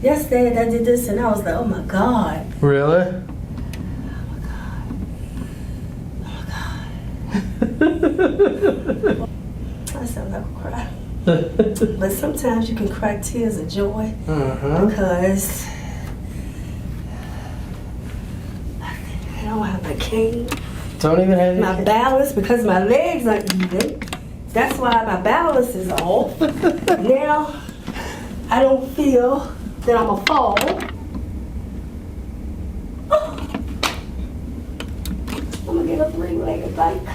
yesterday I did this and I was like, oh my God. Really? Oh my God. I sound like a cry. But sometimes you can cry tears of joy because I don't have my cane. Don't even have My balance, because my legs are even. That's why my balance is off. Now I don't feel that I'm gonna fall. I'm gonna get a 3-legged bike.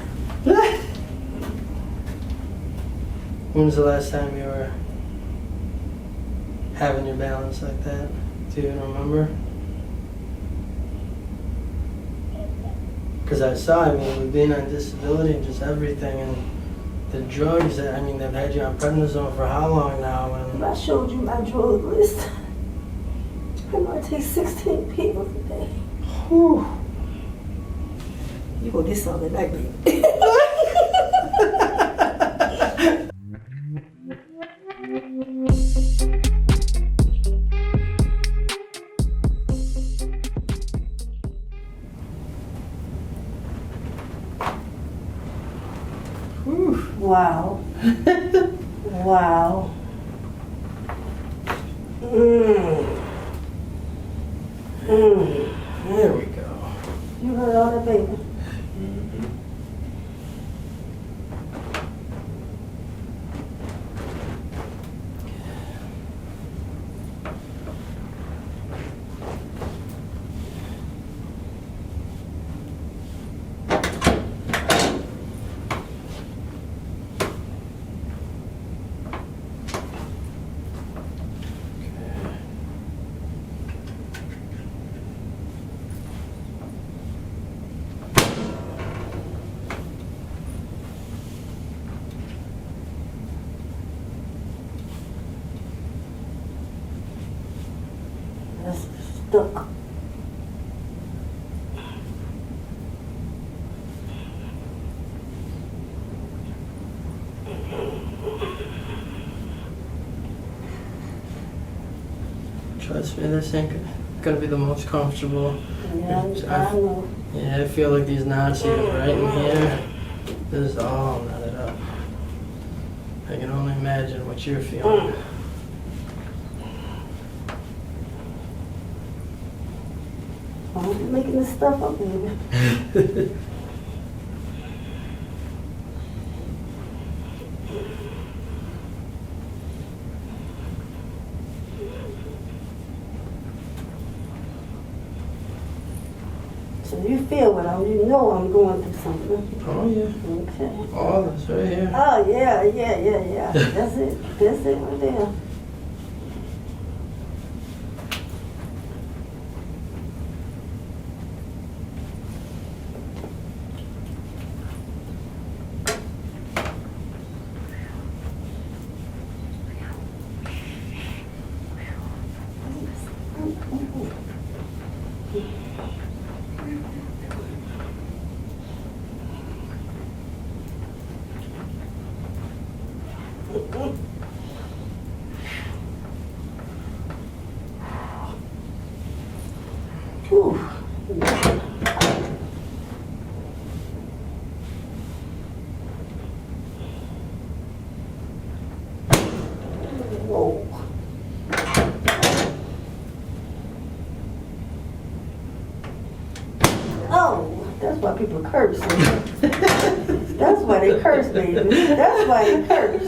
When was the last time you were having your balance like that? Do you even remember? Because I saw, with being on disability and just everything, and the drugs, they've had you on prednisone for how long now? And I showed you my drug list. I'm gonna take 16 pills a day. Whew. You gonna get something like me. Wow. Wow. There we go. You heard all that, baby? That's stuck. Trust me, this ain't gonna be the most comfortable. Yeah, I know. Yeah, I feel like these knots even right in here. This is all knotted up. I can only imagine what you're feeling. I'm making this stuff up, baby. So you feel what you know I'm going through something. Oh yeah. Okay. All this right here. Oh yeah. That's it. That's it right there. Whew. Whoa. Oh, that's why people curse. That's why they curse, baby. That's why they curse.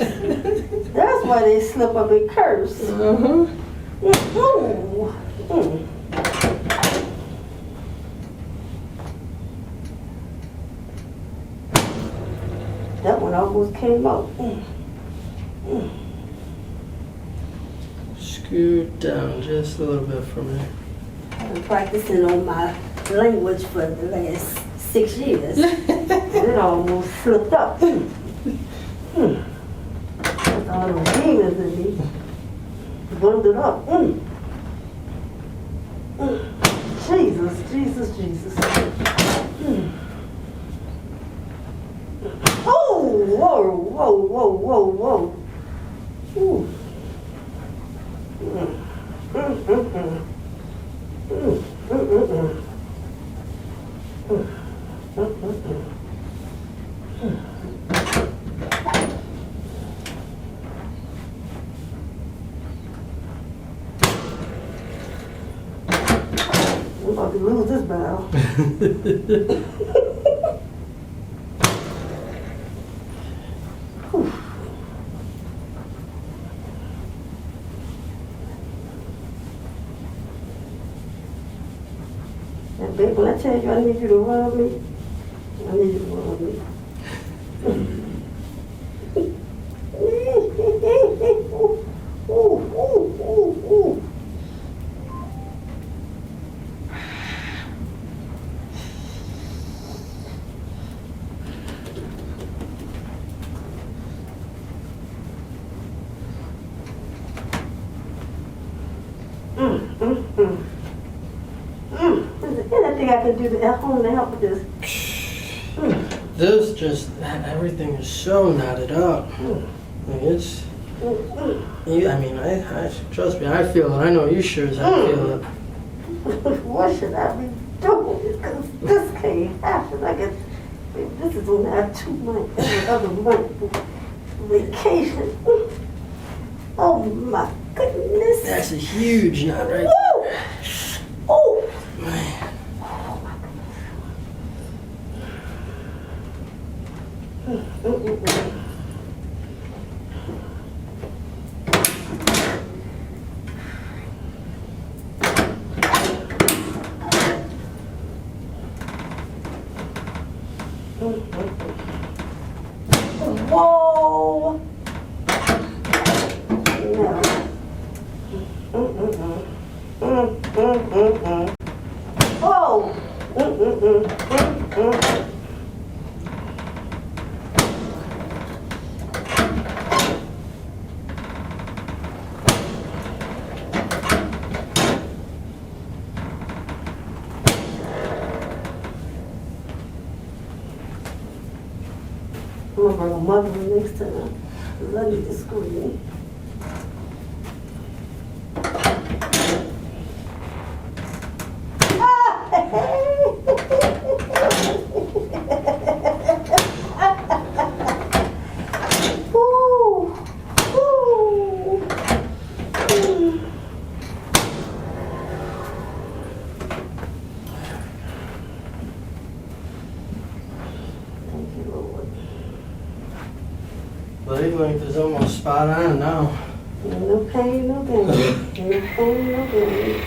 That's why they slip up and curse. Ooh. That one almost came out. Scoot down just a little bit for me. I've been practicing on my language for the last 6 years. And it almost slipped up. That's all those demons in me. Bundled up. Jesus. Oh, whoa. Ooh. I'm about to lose this battle. And babe, when I tell you I need you to rub me, I need you to rub me. Ooh, ooh, ooh, ooh. Is there anything I can do at home to help with this? This just, everything is so knotted up. I mean, it's, I trust me, I feel it. I know you sure as hell feel it. What should I be doing? Because this can't happen. This is only our 2 months, every other month vacation. Oh my goodness. That's a huge knot right Woo! Oh! there. Whoa! No. Whoa! I'm gonna bring a mother next time. I need to scream. Ooh, ooh. Thank you, Lord. Leg length is almost spot on now. No pain, no gain. No pain, no gain.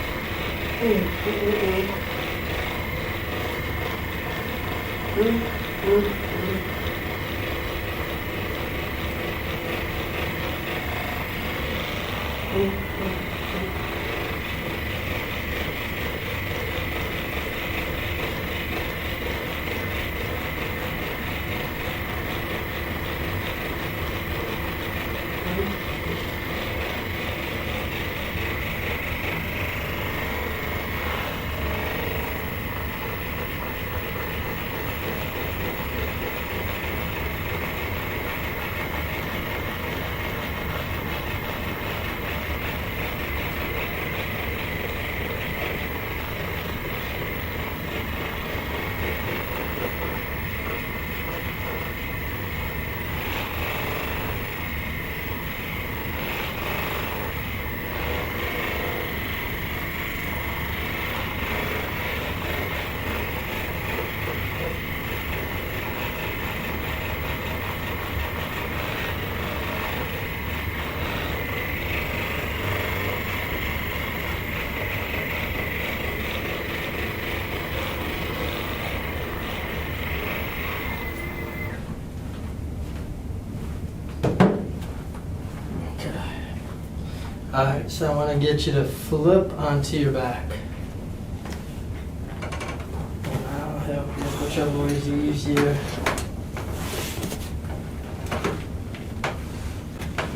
Alright, so I want to get you to flip onto your back. And I'll help you, whichever way is easier.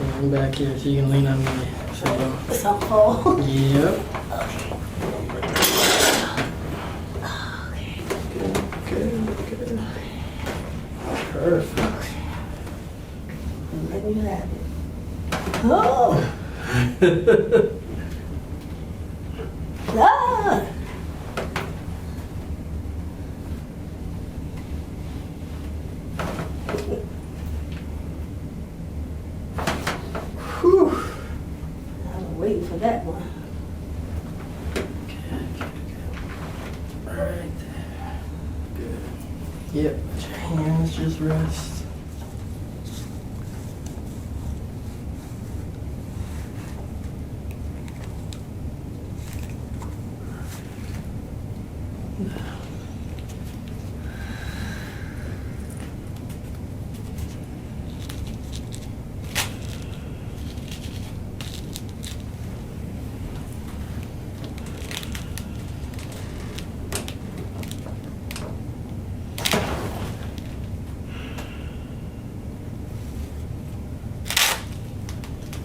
And I'm back here so you can lean on me. So, It's a hole. yep. Good. Perfect. Let me have it. Oh! waiting for that one. Right there. Good. Yep, let your hands just rest.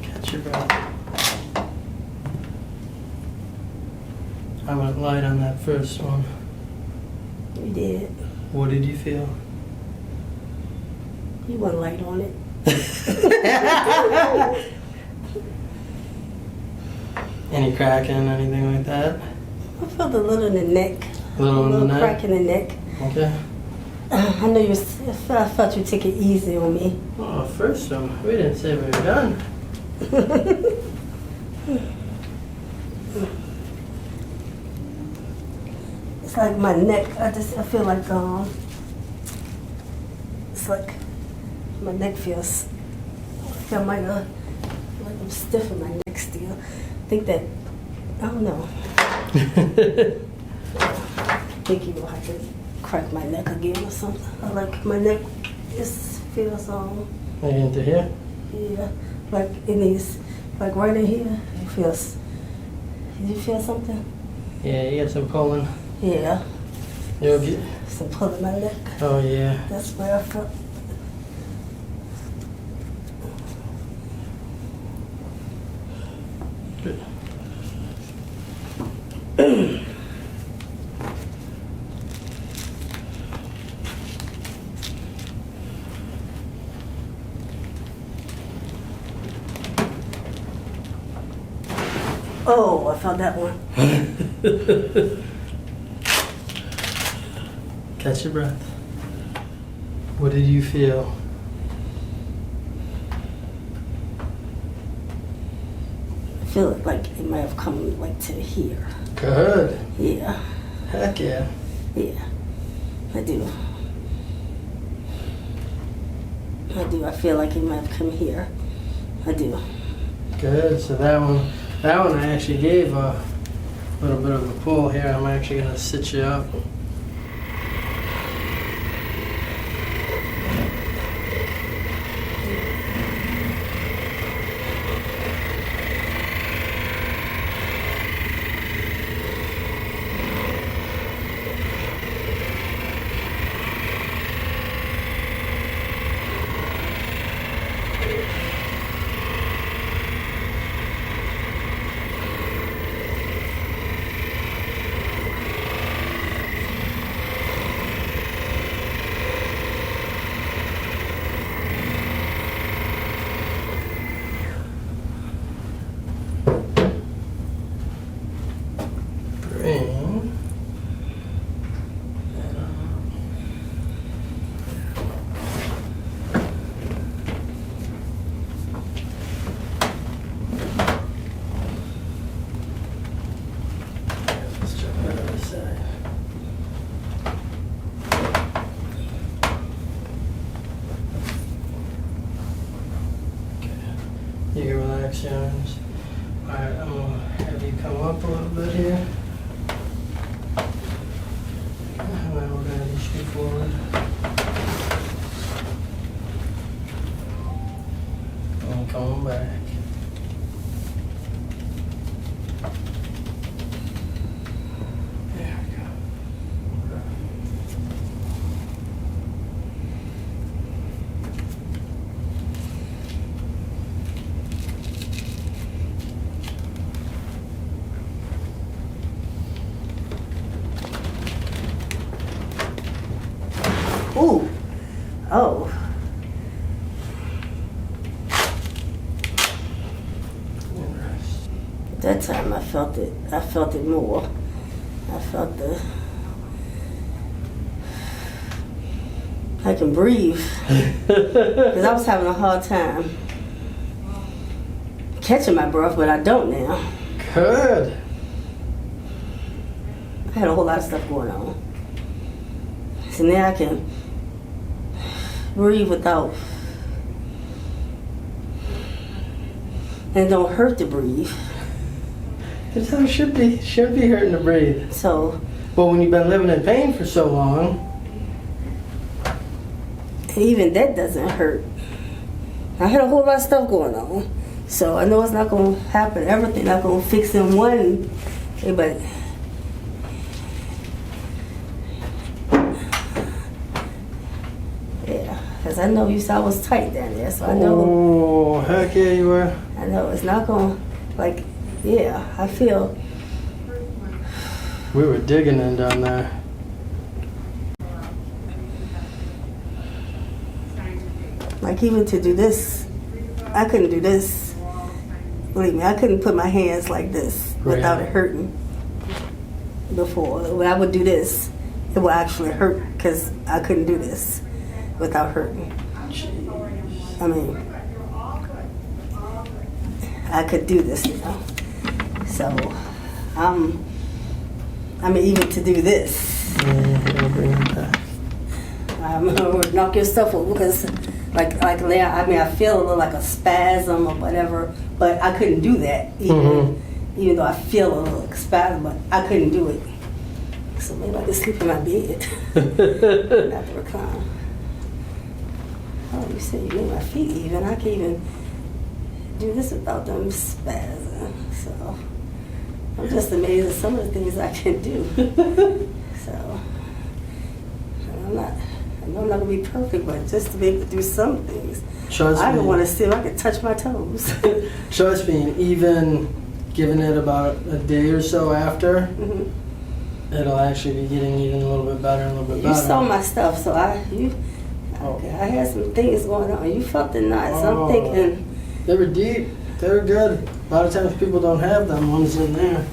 Catch your breath. I went light on that first one. You did. What did you feel? You went light on it. Any cracking, anything like that? I felt a little in the neck. A little in the neck? crack in the neck. Okay. I know I felt you take it easy on me. Oh, first one. We didn't say we were done. It's like my neck. I feel like it's like my neck feels. I feel like I'm stiff in my neck still. I think that I don't know. I think you will have to crack my neck again or something. I like my neck just feels Right into here? yeah, like in these, like right in here. It feels. Did you feel something? Yeah, you got some pulling. Yeah. You okay? Some pull in my neck. Oh, yeah. That's where I felt. Good. Oh, I felt that one. Catch your breath. What did you feel? I feel like it might have come like to here. Good. Yeah, Heck yeah. yeah. I do. I feel like it might have come here. I do. Good. So that one I actually gave a little bit of a pull here. I'm actually going to sit you up. Bring that up. Let's check that other side. Okay. You can relax your arms. Alright, I'm gonna have you come up a little bit here. And then we're gonna reach you forward. And come back. There we go. Ooh. Oh. And rest. That time I felt it. I felt it more. I felt I can breathe. Because I was having a hard time catching my breath, but I don't now. Good. I had a whole lot of stuff going on. So now I can breathe without, and it don't hurt to breathe. That's how it should be. Shouldn't be hurting to breathe. So, Well, when you've been living in pain for so long. and even that doesn't hurt. I had a whole lot of stuff going on. So I know it's not going to happen. Everything not going to fix in one. But yeah, because I know you saw I was tight down there. So I know. Oh, heck yeah, you were. I know it's not going to, like, yeah, I feel. We were digging in down there. Like even to do this, I couldn't do this. Believe me, I couldn't put my hands like this without it hurting. Before, when I would do this, it would actually hurt because I couldn't do this without hurting. I mean, I could do this, you know. So, I mean, even to do this, Yeah, bring it back. I'm gonna knock your stuff over because, like now, I mean, I feel a little like a spasm or whatever, but I couldn't do that, even though I feel a little spasm, but I couldn't do it. So maybe I could sleep in my bed, not to recline. Oh, you said you made my feet even. I can't even do this without them spasms. So I'm just amazed at some of the things I can do. So I know I'm not gonna be perfect, but just to be able to do some things. Trust I me. don't want to sit. I can touch my toes. Trust me, and even giving it about a day or so after, it'll actually be getting even a little bit better and a little bit You better. saw my stuff, so I had some things going on. You felt the knots. Oh. I'm thinking. They were deep. They were good. A lot of times people don't have them ones in there.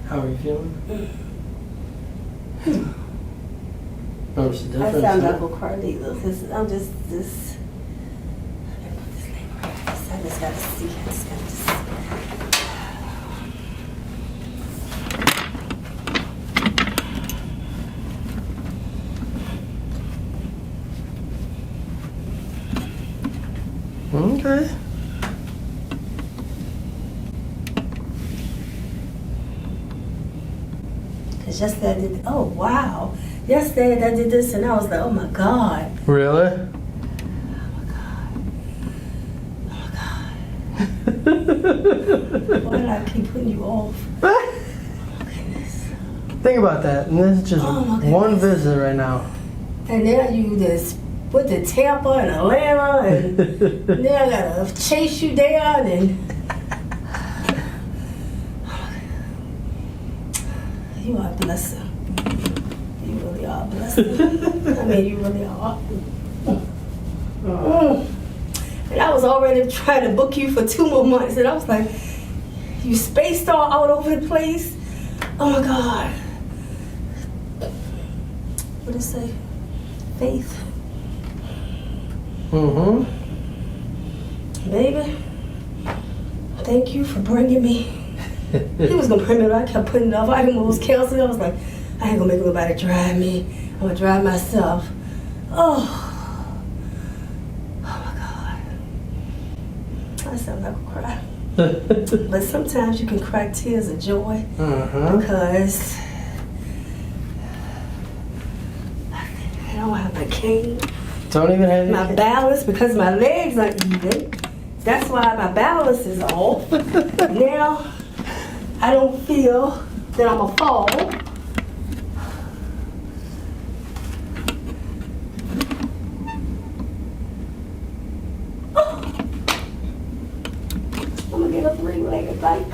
How are you feeling? Notice the I difference? sound huh? like a Carlito. I'm just this. I just gotta see. I just gotta see. Okay. Cause yesterday I did. Oh wow! Yesterday I did this, and I was like, oh my god. Really? Oh my god. Why did I keep putting you off? Oh my goodness. Think about that. And this is just Oh, my one goodness. visit right now. And now you just put the Tampa and Atlanta, and now I gotta chase you down and. You are a blessing. You really are a blessing. I mean, you really are. And I was already trying to book you for 2 more months, and I was like, you spaced all out over the place. Oh my God. What did it say? Faith. Baby, thank you for bringing me. He was gonna bring me, but I kept putting it off. I was counseling. I was like, I ain't gonna make nobody drive me. I'm gonna drive myself. Oh my God. I sound like a cry. But sometimes you can cry tears of joy because I don't have my cane. Don't even have my balance because my legs are even. That's why my balance is off. Now I don't feel that I'm gonna fall. I'm gonna get a 3-legged bike.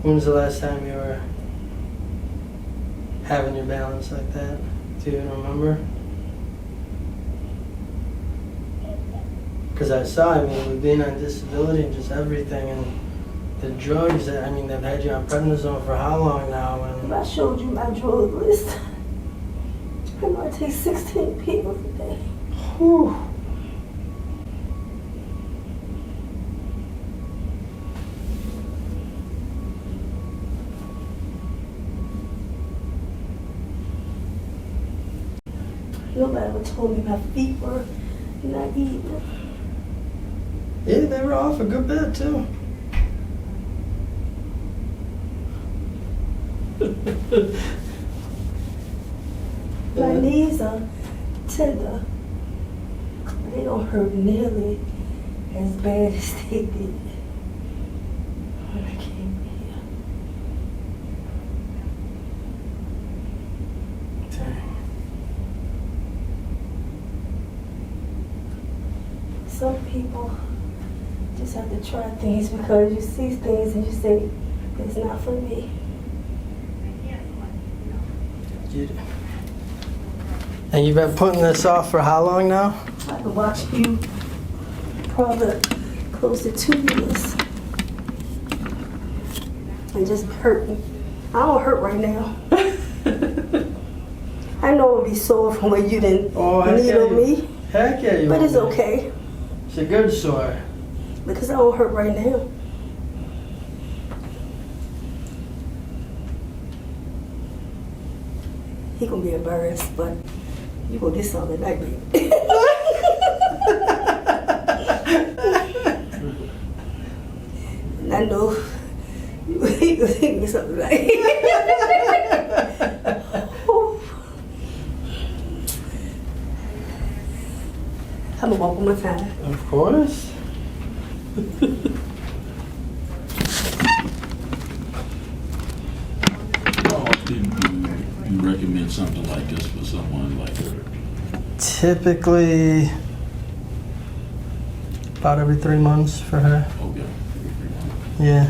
When was the last time you were having your balance like that? Do you even remember? Because I saw, I mean, with being on disability and just everything, and the drugs, I mean, they've had you on prednisone for how long now? If I showed you my drug list, I might take 16 pills a day. Whew. Nobody ever told me my feet were not even. Yeah, they were off a good bit too. My knees are tender. They don't hurt nearly as bad as they did when I came here. Dang. Some people just have to try things because you see things and you say, it's not for me. And you've been putting this off for how long now? I can watch you probably close to 2 years. And just hurting. I don't hurt right now. I know it'll be sore from where you didn't needle me. Heck yeah, you But it's won't be. okay. It's a good sore. Because I don't hurt right now. He gonna be embarrassed, but you gonna get something tonight, baby. And I know you gonna get something tonight. I'm gonna walk one more time. Of course. How often do you recommend something like this for someone like her? Typically about every 3 months for her. Okay. Yeah.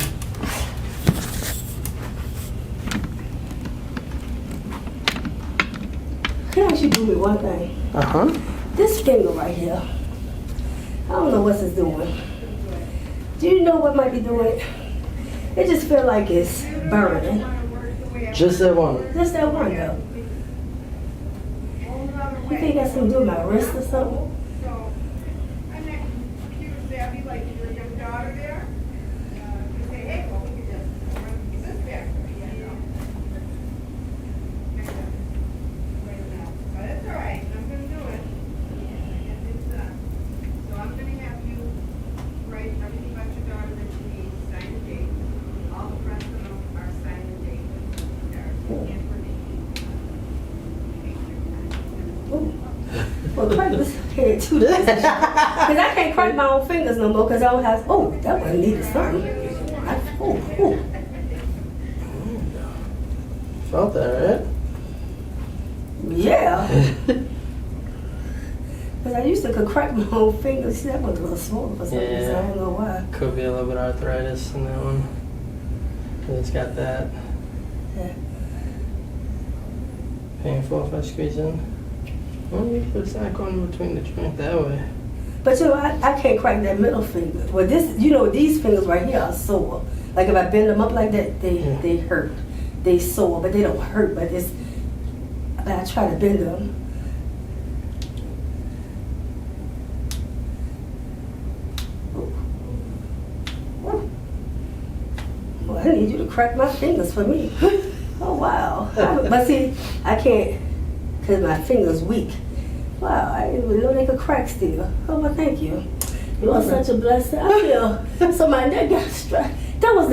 Can I actually do me one thing? Uh-huh. This finger right here, I don't know what it's doing. Do you know what might be doing it? It just feels like it's burning. Just that one. Just that one though. You think that's something to do with my wrist or something? Well, crack this head too. Because I can't crack my own fingers no more because I don't have. Oh, that one needed something. Oh. Felt that, right? Yeah. Because I used to could crack my own fingers. See, that one's a little swollen for some reason. I don't know why. Could be a little bit of arthritis in that one. It's got that. Yeah. Painful if I squeeze in. Well, it's not going between the joint that way. But you know, I can't crack that middle finger. Well, this, you know, these fingers right here are sore. Like if I bend them up like that, they hurt. They sore, but they don't hurt. But I try to bend them. I need you to crack my fingers for me. Oh, wow. But see, I can't, because my finger's weak. Wow, I didn't even know they could crack still. Oh, well, thank you. You are such a blessing. I feel, so my neck got strapped. That was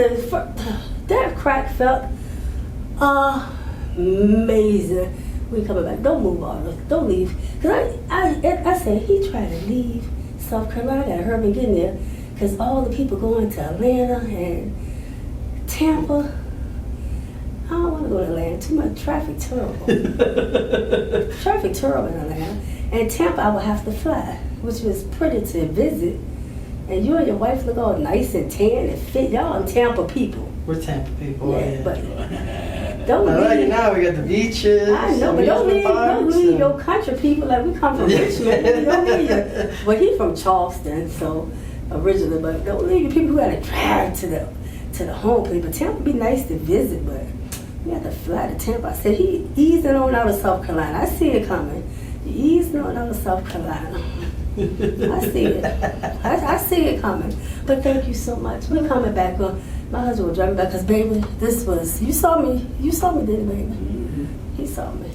that crack felt amazing. We coming back. Don't move on. Don't leave. Because I said, he tried to leave South Carolina. I got hurt him getting there. Because all the people going to Atlanta and Tampa. I don't want to go to Atlanta. Too much traffic, terrible. Traffic terrible in Atlanta. And Tampa, I would have to fly, which was pretty to visit. And you and your wife look all nice and tan and fit. Y'all Tampa people. We're Tampa people. Yeah, but don't I like it leave. now. We got the beaches. I know, but don't leave your country people. Like, we come from Richmond. We don't leave you. Well, he from Charleston, so originally, but don't leave your people who got to drive to the home place. But Tampa be nice to visit, but we have to fly to Tampa. I said, he easing on out of South Carolina. I see it coming. He easing on out of South Carolina. I see it. I see it coming. But thank you so much. We're coming back on. My husband will drive me back because, baby, this was, you saw me, didn't you, baby? He saw me.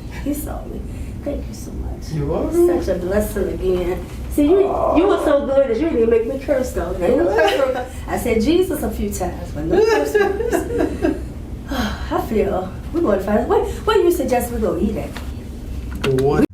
Thank you so much. You're welcome. Such a blessing again. See, you were so good that you didn't make me curse, though. Ain't no curse. I said Jesus a few times, but no curse words. I feel we're going to find. Where you suggest we go eat at? What